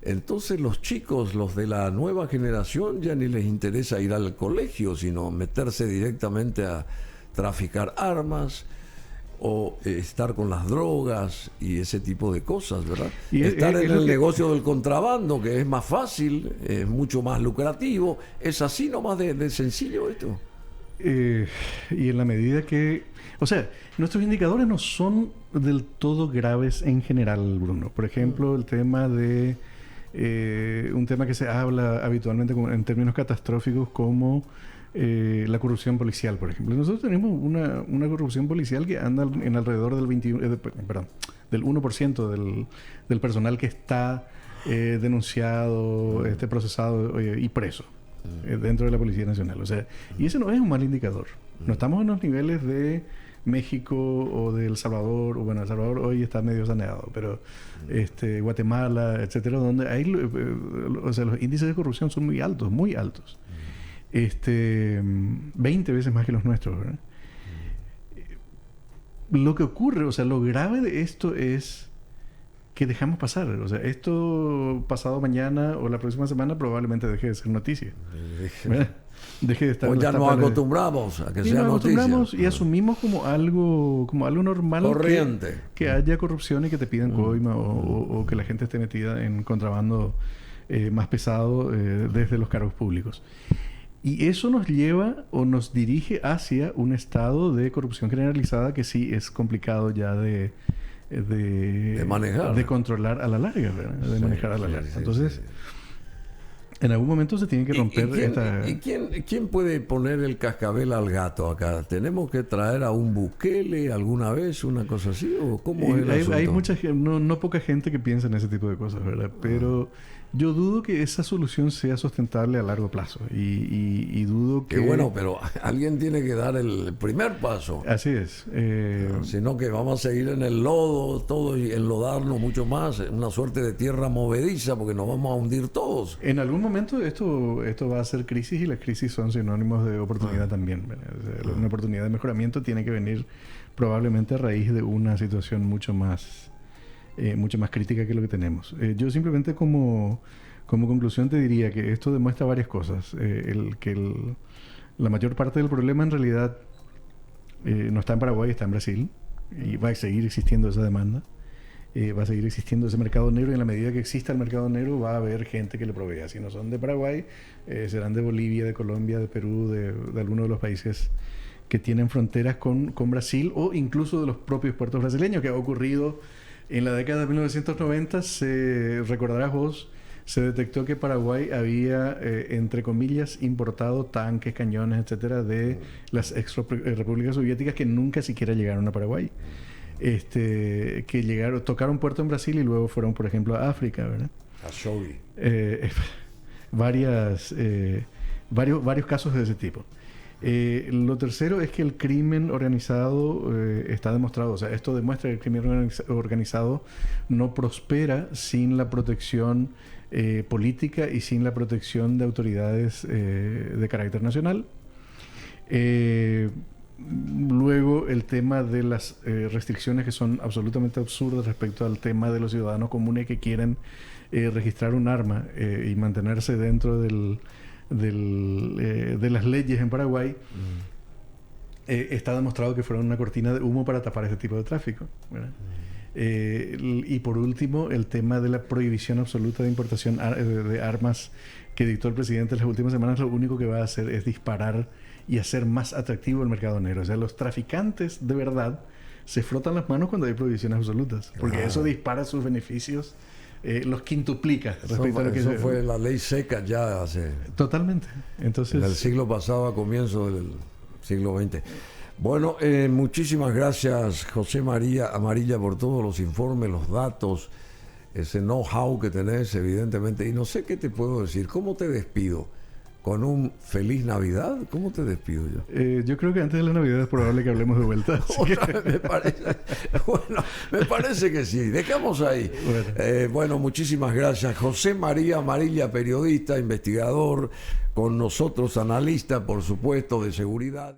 entonces los chicos, los de la nueva generación, ya ni les interesa ir al colegio, sino meterse directamente a traficar armas o estar con las drogas y ese tipo de cosas, ¿verdad? Y estar en el negocio del contrabando, que es más fácil, es mucho más lucrativo. ¿Es así nomás de sencillo esto? Y en la medida que... O sea, nuestros indicadores no son del todo graves en general, Bruno. Por ejemplo, el tema de... un tema que se habla habitualmente en términos catastróficos como... la corrupción policial, por ejemplo. Nosotros tenemos una corrupción policial que anda en alrededor del 1% del personal que está denunciado, procesado y preso dentro de la Policía Nacional. O sea, y ese no es un mal indicador. No estamos en los niveles de México o de El Salvador, o bueno, El Salvador hoy está medio saneado, pero Guatemala, etcétera, donde hay, o sea, los índices de corrupción son muy altos, muy altos. 20 veces más que los nuestros, ¿verdad? Lo que ocurre, o sea, lo grave de esto es que dejamos pasar. O sea, esto pasado mañana o la próxima semana probablemente deje de ser noticia. Deje de estar... Pues ya nos acostumbramos a que sea noticia. Y asumimos como algo normal. Corriente. Que haya corrupción y que te pidan coima o que la gente esté metida en contrabando más pesado desde los cargos públicos. Y eso nos lleva o nos dirige hacia un estado de corrupción generalizada que sí es complicado ya de manejar, de controlar a la larga, ¿verdad? De manejar a la larga. Entonces, en algún momento se tiene que romper ¿Y quién puede poner el cascabel al gato acá? ¿Tenemos que traer a un Bukele alguna vez, una cosa así? ¿O cómo es el asunto? Hay mucha, no poca gente que piensa en ese tipo de cosas, ¿verdad? Pero Yo dudo que esa solución sea sustentable a largo plazo y dudo que... Que bueno, pero alguien tiene que dar el primer paso. Así es. Sino que vamos a seguir en el lodo, todo y enlodarnos mucho más, una suerte de tierra movediza, porque nos vamos a hundir todos. En algún momento esto va a ser crisis, y las crisis son sinónimos de oportunidad también. O sea, una oportunidad de mejoramiento tiene que venir probablemente a raíz de una situación mucho más crítica que lo que tenemos. Yo simplemente como conclusión te diría que esto demuestra varias cosas. La mayor parte del problema en realidad no está en Paraguay, está en Brasil, y va a seguir existiendo esa demanda. Va a seguir existiendo ese mercado negro, y en la medida que exista el mercado negro va a haber gente que le provea. Si no son de Paraguay, serán de Bolivia, de Colombia, de Perú, de algunos de los países que tienen fronteras con Brasil, o incluso de los propios puertos brasileños, que ha ocurrido en la década de 1990. Recordarás vos, se detectó que Paraguay había, entre comillas, importado tanques, cañones, etcétera, de las repúblicas soviéticas que nunca siquiera llegaron a Paraguay. Que tocaron puerto en Brasil y luego fueron, por ejemplo, a África, ¿verdad? A Shogi. Varios casos de ese tipo. Lo tercero es que el crimen organizado está demostrado. O sea, esto demuestra que el crimen organizado no prospera sin la protección política y sin la protección de autoridades de carácter nacional. Luego, el tema de las restricciones, que son absolutamente absurdas respecto al tema de los ciudadanos comunes que quieren registrar un arma y mantenerse dentro de las leyes en Paraguay. Está demostrado que fueron una cortina de humo para tapar ese tipo de tráfico, ¿verdad? Y por último, el tema de la prohibición absoluta de importación de armas que dictó el presidente en las últimas semanas, lo único que va a hacer es disparar y hacer más atractivo el mercado negro. O sea, los traficantes de verdad se frotan las manos cuando hay prohibiciones absolutas, porque eso dispara sus beneficios, los quintuplica respecto a lo que eso fue la ley seca ya hace... Totalmente. Entonces, en el siglo pasado, a comienzos del siglo XX. Bueno, muchísimas gracias, José María Amarilla, por todos los informes, los datos, ese know-how que tenés, evidentemente. Y no sé qué te puedo decir. ¿Cómo te despido? ¿Con un feliz Navidad? ¿Cómo te despido yo? Yo creo que antes de la Navidad es probable que hablemos de vuelta. Me parece que sí. Dejamos ahí. Bueno, muchísimas gracias. José María Amarilla, periodista, investigador, con nosotros, analista, por supuesto, de seguridad.